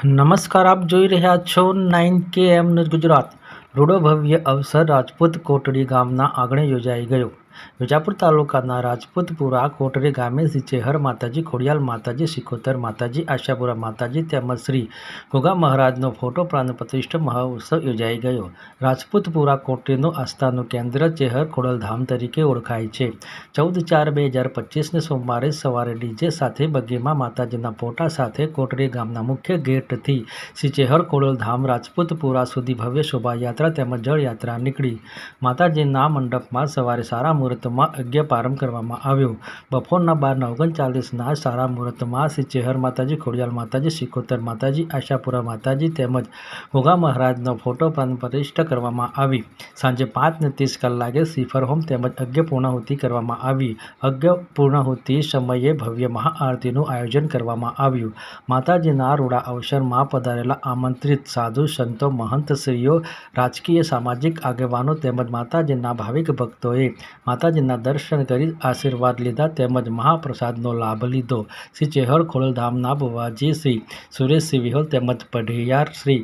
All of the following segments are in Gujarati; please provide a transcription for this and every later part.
નમસ્કાર, આપ જોઈ રહ્યા છો 9KM ન્યૂઝ ગુજરાત। રૂડો ભવ્ય અવસર રાજપૂત કોટડી ગામના આંગણે યોજાઈ ગયો। વિજાપુર તાલુકાના રાજપૂતપુરા કોટડી ગામે શ્રી ચેહર માતાજી, ખોડિયાલ માતાજી, સિકોતર માતાજી, આશાપુરા માતાજી તેમજ શ્રી ગોગા મહારાજનો ફોટો પ્રાણ પ્રતિષ્ઠા મહોત્સવ યોજાઈ ગયો। રાજપૂતપુરા કોટડીનું આસ્થાનું કેન્દ્ર ચેહર ખોડલધામ તરીકે ઓળખાય છે। 14/4/2025ને સોમવારે સવારે ડીજે સાથે બગીમાં માતાજીના ફોટા સાથે કોટડી ગામના મુખ્ય ગેટથી શ્રી ચેહર ખોડલધામ રાજપૂતપુરા સુધી ભવ્ય શોભાયાત્રા તેમજ જળયાત્રા નીકળી। માતાજીના મંડપમાં સવારે સારા મુહૂર્તમાં યજ્ઞ પ્રારંભ કરવામાં આવ્યો। બપોરના 12:39ના સારા મુહૂર્તમાં શ્રી ચેહર માતાજી, ખોડિયાલ માતાજી, સિકોતર માતાજી, આશાપુરા માતાજી તેમજ ગોગા મહારાજનો ફોટો પ્રાણ પ્રતિષ્ઠા કરવામાં આવી। સાંજે 5:30 કલાકે શ્રીફળ હોમ તેમજ યજ્ઞ પૂર્ણાહુતિ કરવામાં આવી। યજ્ઞ પૂર્ણાહુતિ સમયે ભવ્ય મહાઆરતીનું આયોજન કરવામાં આવ્યું। માતાજીના રૂડા અવસરમાં પધારેલા આમંત્રિત સાધુ સંતો, મહંતશ્રીઓ, રાજકીય સામાજિક આગેવાનો તેમજ માતાજીના ભાવિક ભક્તોએ માતાજીના દર્શન કરી આશીર્વાદ લીધા તેમજ મહાપ્રસાદનો લાભ લીધો। શ્રી ચેહર ખોડલધામના બુવાજી શ્રી સુરેશસિંહ વિહોલ તેમજ પઢિયાર શ્રી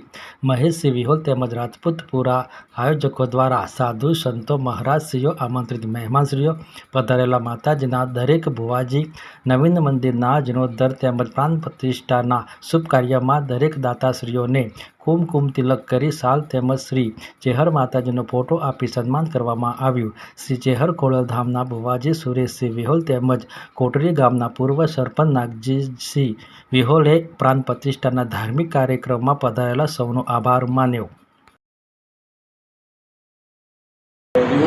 મહેશસિંહ વિહોલ તેમજ રાજપૂતપુરા આયોજકો દ્વારા સાધુ સંતો, મહારાજશ્રીઓ, આમંત્રિત મહેમાનશ્રીઓ, પધારેલા માતાજીના દરેક ભુવાજી, નવીન મંદિરના જીર્ણોદ્ધાર તેમજ પ્રાણ પ્રતિષ્ઠાના શુભ કાર્યમાં દરેક દાતાશ્રીઓને કુમકુમ તિલક કરી શાલ તેમજ શ્રી ચેહર માતાજીનો ફોટો આપી સન્માન કરવામાં આવ્યું। શ્રી ચેહર ખોડલધામના બુવાજી સુરેશસિંહ વિહોલ તેમજ કોટડી ગામના પૂર્વ સરપંચ નાગજીસિંહ વિહોલે પ્રાણ પ્રતિષ્ઠાના ધાર્મિક કાર્યક્રમમાં પધારેલા સૌનો આભાર માન્યો।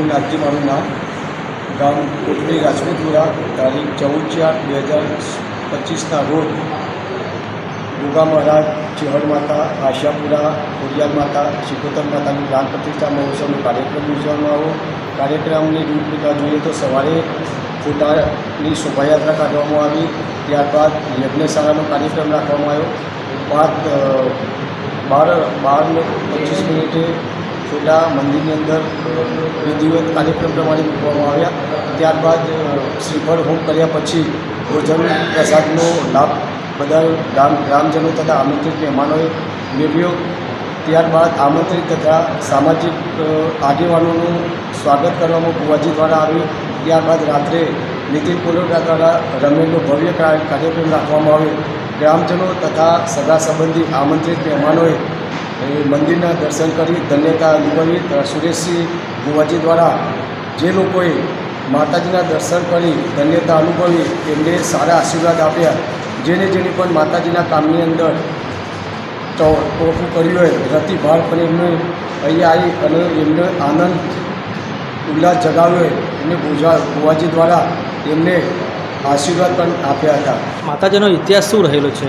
નાગજી મારું નામ, ગામ કોટડી રાજપૂતપુરા, તારીખ 14/4/2025ના રોજ ગોગા મહારાજ, ચેહર માતા, આશાપુરા, ખોડિયાલ માતા, સિકોતર માતાની પ્રાણ પ્રતિષ્ઠા મહોત્સવનો કાર્યક્રમ યોજવામાં આવ્યો। કાર્યક્રમની રૂપરેખા જોઈએ તો સવારે ફોટાની શોભાયાત્રા કાઢવામાં આવી, ત્યારબાદ યજ્ઞશાળાનો કાર્યક્રમ રાખવામાં આવ્યો। 12:25 ફોટા મંદિરની અંદર વિધિવત કાર્યક્રમ પ્રમાણે મૂકવામાં આવ્યા। ત્યારબાદ શ્રીફળ હોમ કર્યા પછી ભોજન પ્રસાદનો લાભ બધા ગ્રામજનો તથા આમંત્રિત મહેમાનોએ મેળવ્યો। ત્યારબાદ આમંત્રિત તથા સામાજિક આગેવાનોનું સ્વાગત કરવામાં ભુવાજી દ્વારા આવ્યું। ત્યારબાદ રાત્રે નીતિન કોલોડા દ્વારા રમેલનો ભવ્ય કાર્યક્રમ રાખવામાં આવ્યો। ગ્રામજનો તથા સગા સંબંધી આમંત્રિત મહેમાનોએ મંદિરના દર્શન કરી ધન્યતા અનુભવી। સુરેશસિંહ ભુવાજી દ્વારા જે લોકોએ માતાજીના દર્શન કરી ધન્યતા અનુભવી એમને સારા આશીર્વાદ આપ્યા। જેને પણ માતાજીના કામની અંદર ટોપું કર્યું હોય, રતિભાર પણ એમને અહીંયા આવી અને એમને આનંદ ઉલ્લાસ જગાવ્યો હોય એમને ભુવાજી દ્વારા એમને આશીર્વાદ પણ આપ્યા હતા। માતાજીનો ઇતિહાસ શું રહેલો છે?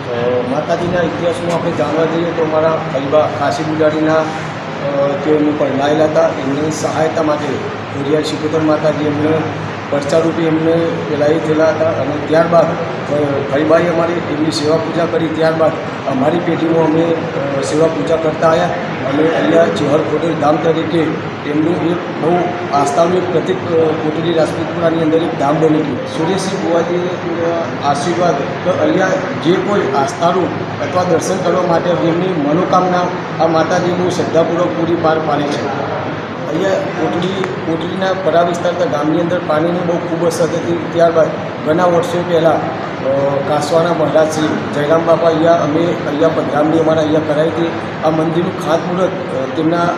માતાજીના ઇતિહાસમાં આપણે જાણવા જઈએ તો અમારા ફૈબા કાશી બુજાડીના તેઓ એમને પરણાયેલા હતા, એમની સહાયતા માટે ખોડિયાલ સિકોતર માતાજી એમને પરચારૂપી એમને પેલાઈ થયેલા હતા અને ત્યારબાદ ફૈબાએ અમારી એમની સેવા પૂજા કરી। ત્યારબાદ અમારી પેઢીમાં અમે સેવા પૂજા કરતા આવ્યા અને અહીંયા ચેહર ખોડલધામ તરીકે એમનું એક બહુ આસ્થાનું એક પ્રતિક કોટડી રાજપૂતપુરાની અંદર એક ધામ બની ગયું। સુરેશસિંહ ભુવાજીએ આશીર્વાદ તો અહીંયા જે કોઈ આસ્થાનું અથવા દર્શન કરવા માટે એમની મનોકામના આ માતાજીનું શ્રદ્ધાપૂર્વક પૂરી પાર પાડે છે। અહીંયા કોટડીના પરા વિસ્તાર ગામની અંદર પાણીની બહુ ખૂબ અસર હતી। ત્યારબાદ ઘણા વર્ષો પહેલાં કાસવાના મહારાજ શ્રી જયરામ બાપા અહીંયા પધરામણી અમારા અહીંયા કરાવી હતી। આ મંદિરનું ખાતમુહૂર્ત તેમના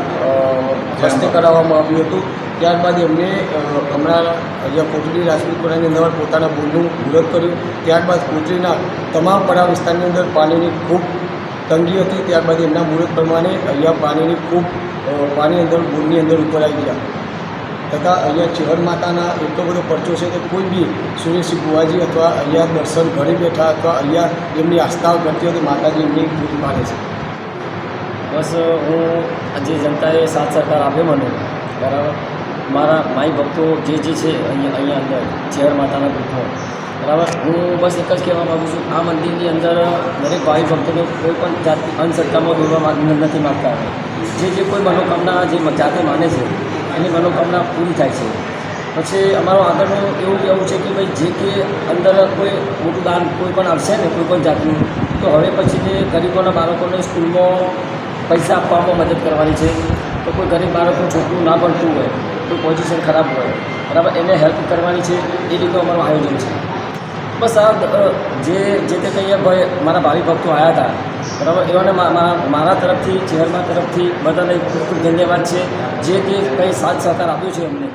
હસ્તે કરાવવામાં આવ્યું હતું। ત્યારબાદ એમને હમણાં અહીંયા કોટડી રાજપૂતપુરાની અંદર પોતાના બોરનું મુહૂર્ત કર્યું। ત્યારબાદ કોટડીના તમામ પરા વિસ્તારની અંદર પાણીની ખૂબ તંગી હતી। ત્યારબાદ એમના મુહૂર્ત પ્રમાણે અહીંયા પાણી અંદર બોરની અંદર ઉપર આવી ગયા તથા અહીંયા ચેહર માતાના એટલો બધો પરચો છે કે કોઈ બી સુરેશસિંહ ભુવાજી અથવા અહીંયા દર્શન ઘરે બેઠા અથવા અહીંયા એમની આસ્થા કરતી હોય તો માતાજી એમની પૂરી પાડે છે। બસ હું આજે જનતાએ સાથ સહકાર આપ્યો મને, બરાબર। મારા માઈ ભક્તો જે છે અહીંયા અંદર ચેહર માતાના ગ્રુપમાં, બરાબર। હું બસ એક જ કહેવા માગું છું, આ મંદિરની અંદર દરેક ભાઈ ભક્તોને કોઈ પણ જાતની અંધશ્રદ્ધામાં દોરવા નથી માગતા। જે કોઈ મનોકામના જે જાતે માને છે એની મનોકામના પૂરી થાય છે। પછી અમારો આગળનું એવું કહેવું છે કે ભાઈ જે કે અંદર કોઈ મોટું દાન કોઈ પણ આવશે ને કોઈ પણ જાતનું, તો હવે પછી જે ગરીબોના બાળકોને સ્કૂલમાં પૈસા આપવામાં મદદ કરવાની છે. તો કોઈ ગરીબ બાળકનું છોકરું ના ભણતું હોય, કોઈ પોઝિશન ખરાબ હોય, બરાબર, એને હેલ્પ કરવાની છે. એ રીતનું અમારું આયોજન છે. બસ આ જે તે કંઈ ભાઈ મારા ભાવિ ભક્તો આવ્યા હતા, બરાબર, એવાને મારા તરફથી ચેરમેન તરફથી બધાને ખૂબ ખૂબ ધન્યવાદ છે. જે તે કંઈ સાથ સહકાર આપ્યો છે અમને